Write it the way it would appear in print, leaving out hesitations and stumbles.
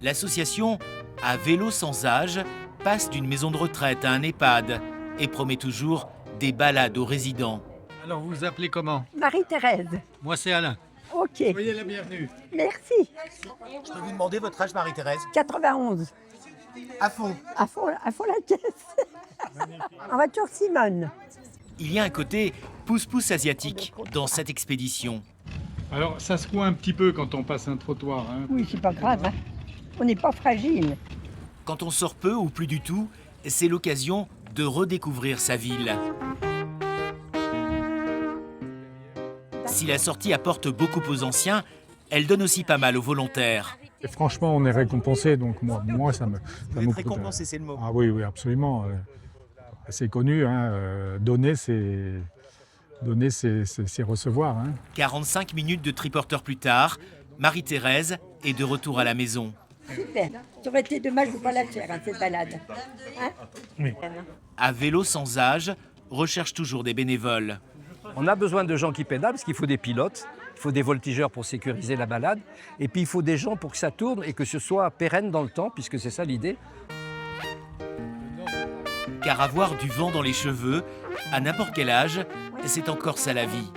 L'association À vélo sans âge passe d'une maison de retraite à un EHPAD et promet toujours des balades aux résidents. Alors vous vous appelez comment? Marie-Thérèse. Moi c'est Alain. Ok, Soyez la bienvenue. merci. Je peux vous demander votre âge, Marie-Thérèse? 91. À fond. À fond la caisse. En voiture Simone. Il y a un côté pousse-pousse asiatique dans cette expédition. Alors ça se voit un petit peu quand on passe un trottoir. Hein. Oui, c'est pas grave, hein. On n'est pas fragile. Quand on sort peu ou plus du tout, c'est l'occasion de redécouvrir sa ville. Si la sortie apporte beaucoup aux anciens, elle donne aussi pas mal aux volontaires. Et franchement, on est récompensé, donc moi ça me coûte. Récompensé, c'est le mot. Ah oui, oui, absolument. C'est connu, hein, donner, c'est recevoir. Hein. 45 minutes de triporteur plus tard, Marie-Thérèse est de retour à la maison. Super. Ça aurait été dommage de ne pas la faire, hein, cette balade. Hein? Oui. À vélo sans âge recherche toujours des bénévoles. On a besoin de gens qui pédalent parce qu'il faut des pilotes, il faut des voltigeurs pour sécuriser la balade, et puis il faut des gens pour que ça tourne et que ce soit pérenne dans le temps, puisque c'est ça l'idée. Car avoir du vent dans les cheveux, à n'importe quel âge, c'est encore ça la vie.